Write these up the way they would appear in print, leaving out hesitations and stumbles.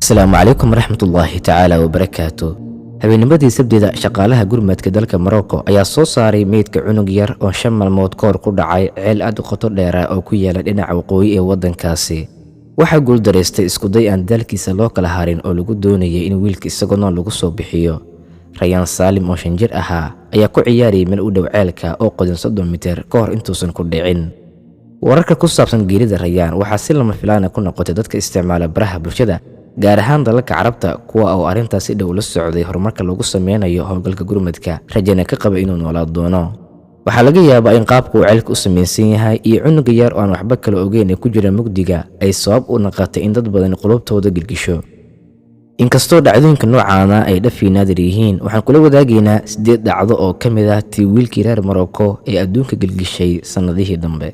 السلام عليكم ورحمة الله تعالى وبركاته. habeennimadii sabtida shaqaalaha gurmadka dalka Morocco ayaa soo saaray meydka cunug yar oo 5 maalmood ka hor ku dhacay ceel aad u qoto dheer oo ku yaala dhinaca waqooyi ee wadankaasi. Waxa guul dareystay isku day aan dalkiisa loo kala harin oo lagu doonayay in wiilka isagoo nool lagu soo bixiyo. Rayaan Salim oo 5 jir ahaa ayaa ku ciyaarayay meel u dhow ceelka oo qodan 30 mitir ka hor intuusan ku dhicin. wararka ku saabsan geerida Rayaan waxaa si lama filaan ah ku noqotay dadka isticmaala baraha bulshada gaar ahaan dalalka Carabta kuwa oo arintaasi dhow la socday horumarka lagu sameynayo howlgalka gurmadka rajana ka qaba inuu noolaado doono. Waxaa laga yaabaa in qaabku uu ceelku u sameeysan yahay iyo cunug yar oo aan waxba kala ogeyn ku jira mugdiga ay sabab u noqotay in dad badan qulubtooda gilgisho. inkastoo dhacdooyinka noocaana ay dhafi naadir yihiin waxaan kula wadaagaynaa 8 dhacdo oo kamid ah tii wiilkii reer Morocco ee adduunka gilgishay sanadihii dambe.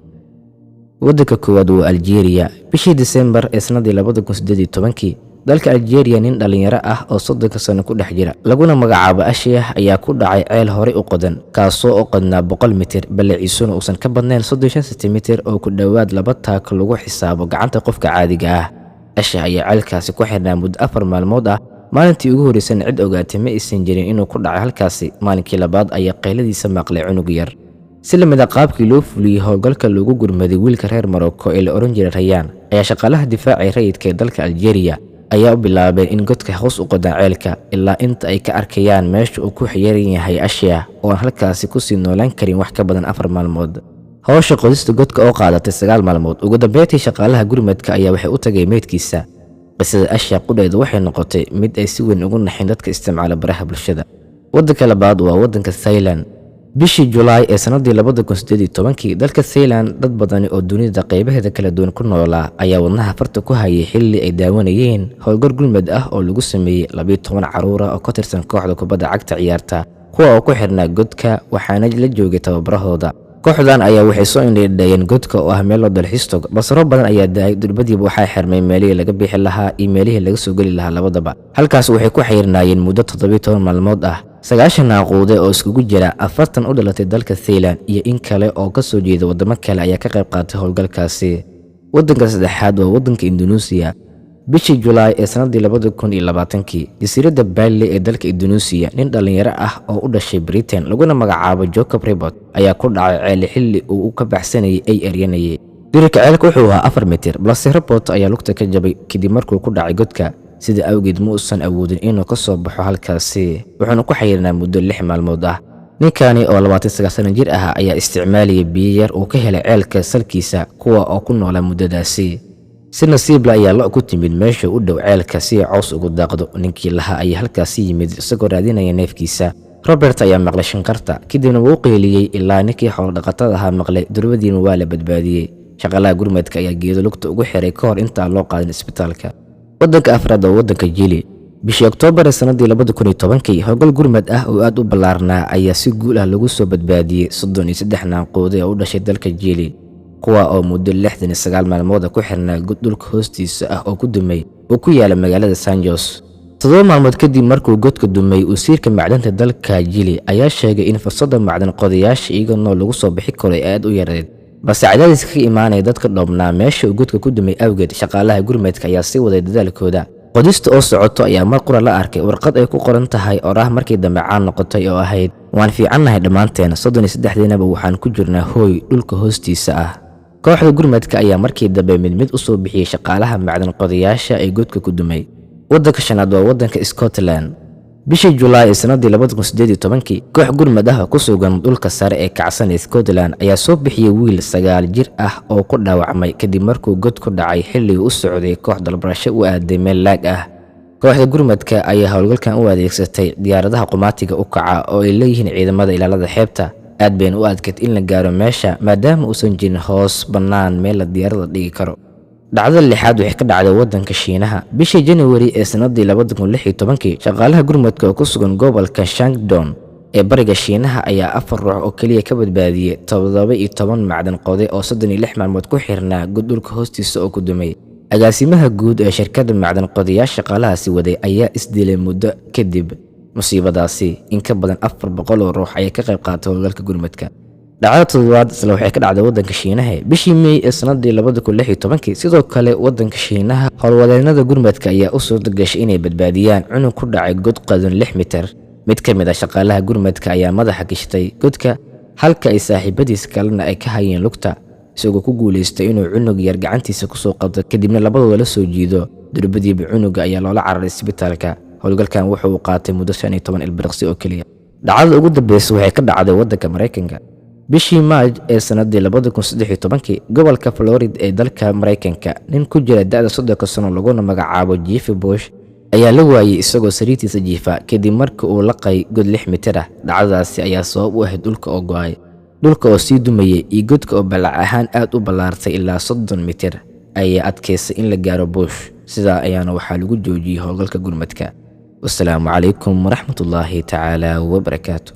waddanka koowaad waa Algeria. bishii December ee sanadii 2018 dalka Algeria nin dhalinyaro ah oo 30 sano ku dhex jira laguna magacaabo Ashiah ayaa ku dhacay ceel hore u qodan kaasoo u qodnaa 100 mitir balaciisuna uusan ka badnayn 35 sentimitir oo ku dhawaad 2 taak lagu xisaabo gacanta qofka caadiga ah. Ashiah ayaa ceelkaasi ku xirnaa muddo 4 maalmood ah. maalintii ugu horeysay cid ogaatay ma aysan jirin inuu ku dhacay halkaasi. maalinkii labaad ayaa qayladiisa maqlay cunug yar. si lamid ah qaabkii loo fuliyay howlgalka lagu gurmaday wiilka reer Morocco ee la oran jiray Rayaan ayaa shaqaalaha difaaca rayidka ee dalka Algeria ayaa u bilaabay in godka hoos u qodaan ceelka ilaa inta ay ka arkayaan meesha uu ku xiran yahay Ashiah oo aan halkaasi ku sii noolaan karin wax ka badan 4 maalmood. hawsha qodista godka oo qaadatay 9 maalmood ugu dambeyntii shaqaalaha gurmadka ayaa waxay u tagay meydkiisa. qisada Ashiah qudheedu waxay noqotay mid ay si weyn ugu naxin dadka isticmaala baraha bulshada. waddanka labaad waa waddanka Thailand. bishii July ee sanadii 2018 dalka Thailand dad badan oo dunida qaybaheeda kala duwan ku noolaa ayaa wadnaha farta ku hayay xilli ay daawanayeen howlgal gurmad ah oo lagu sameeyay 12 caruur ah oo ka tirsan kooxda kubadda cagta ciyaarta kuwa oo ku xirnaa godka waxaana la joogay tababarahooda. kooxdan ayaa waxay soo indheeyeen godka oo ah meel loo dalxiis tago basro badan ayaa daay durbadiiba waxay xirmay meelihii laga bixi lahaa iyo meelihii laga soo gali lahaa labadaba. halkaas waxay ku xirnaayeen muddo 17 maalmood ah. 9 naaquude oo iskugu jira 40 u dhalatay dalka Thailand iyo in kale oo ka soo jeeda wadamo kale ayaa ka qayb qaatay howlgalkaasi. waddanka saddexaad waa waddanka Indonesia. bishii July ee sanadii 2020 jasiiradda Bali ee dalka Indonesia nin dhalinyaro ah oo u dhashay Britain laguna magacaabo Jacob Reebok ayaa ku dhacay ceel xilli uu ka baxsanayay ay eryanayay. dirka ceelka wuxuu ahaa 4 mitir balse Reebok ayaa lugta ka jabay kadib markuu ku dhacay godka sida awgeed ma uusan awoodin inuu ka soo baxo halkaasi wuxuuna ku xayiranaa muddo 6 maalmood ah. ninkani oo 29 sano jir ah ayaa isticmaalaya biyo yar oo ka helay ceelka salkiisa kuwa oo ku noolaa muddadaasi. si nasiib la ayaa la ku timid meesha u dhow ceelka si caws ugu daaqdo. ninkii laha ayaa halkaasi yimid isagoo raadinaya neefkiisa. Robert ayaa maqlay shanqarta kadibna wuu qeyliyay ilaa ninkii xoolo dhaqatada ahaa maqlay durbadiina waa la badbaadiyay. shaqaalaha gurmadka ayaa geedo lugta ugu xiray ka hor intaan loo qaadin isbitaalka. waddanka afraad waa waddanka Chile. bishii Oktoobar ee sanadii 2010 howlgal gurmad ah oo aad u ballaarnaa ayaa si guul ah lagu soo badbaadiyay 33 naaquude oo u dhashay dalka Chile kuwa oo muddo 69 maalmood ku xirnaa dhulka hoostiisa ah oo ku dumay oo ku yaala magaalada San Jose. 7 maalmood kadib markuu godka dumay wasiirka macdanta dalka Chile ayaa sheegay in fursadda macdan qodayaasha iyaga nool lagu soo bixi karo aad u yareed balse cadaadis ka imaanay dadka dhoobnaa meesha uu godka ku dumay awgeed shaqaalaha gurmadka ayaa sii waday dadaalkooda. qodista oo socoto ayaa mar qura la arkay warqad ay ku qoran tahay oraah markii dambe caan noqotay oo ahayd waan fiicannahay dhammaanteen 33 waxaan ku jirnaa hooy dhulka hoostiisa ah. kooxda gurmadka ayaa markii dambe mid u soo bixiyay shaqaalaha macdan qodayaasha ee godka ku dumay. waddanka shanaad waa waddanka Scotland. bishii July ee sanadii 2018 koox gurmad ah ku sugan dhulka sare ee kacsan Scotland ayaa soo bixiyay wiil 9 jir ah oo ku dhaawacmay kadib markuu god ku dhacay xilli uu socday koox dalbarasho u aaday meel laag ah. kooxda gurmadka ayaa howlgalkan u adeegsatay diyaaradaha qumaatiga u kaca oo ay leeyihiin ciidamada ilaalada xeebta. aad been u adkayd in la gaaro meesha maadaama uusan jirin hoos bannaan meel la diyaarada dhigi karo. dhacdada lixaad waxay ka dhacday waddanka Shiinaha. bishii January ee sanadii 2016 shaqaalaha gurmadka oo ku sugan gobolka Shandong ee bariga Shiinaha ayaa 4 ruux oo kaliya ka badbaadiyay 17 macdan qode oo 36 maalmood ku xirnaa god dhulka hoostiisa oo ku dumay. agaasimaha guud ee shirkadda macdan qodayaasha shaqaalahaasi waday ayaa isdilay muddo kadib musiibadaasi. in ka badan 400 ruux ayaa ka qayb qaatay howlgalka gurmadka. dhacdada toddobaad isla waxay ka dhacday waddanka Shiinaha bishii May ee sanadii 2016. sidoo kale waddanka Shiinaha howlwadeennada gurmadka ayaa u suurta gashay inay badbaadiyaan cunug ku dhacay god qadan 6 mitir. mid ka mid ah shaqaalaha gurmadka ayaa madaxa gashtay godka halka ay saaxiibadiis kalena ay ka hayeen lugta, isagoo ku guuleystay inuu cunug yar gacantiisa ku soo qabto kadibna labadooda la soo jiido. durbadiiba cunuga ayaa loola cararay isbitaalka. howlgalkan wuxuu qaatay muddo 15 ilbiriqsi oo kaliya. dhacdada ugu dambeysay waxay ka dhacday waddanka Mareykanka bishii Maaj ee sanadii 2013. gobolka Florida ee dalka Mareykanka, nin ku jira da'da 30 sano laguna magacaabo Jeff Bush ayaa la waayay isagoo sariirtiisa jiifa kadib markii uu laqay god 6 mitir ah. dhacdadaasi ayaa sabab u ahayd dhulka oo go'ay, dhulka oo sii dumayay iyo godka oo balac ahaan aad u ballaartay ilaa 30 mitir ayaa adkeysay in la gaaro Bush. sidaa ayaana waxaa lagu joojiyay howlgalka gurmadka. wassalaamu calaykum waraxmatullaahi tacaala wabarakaatu.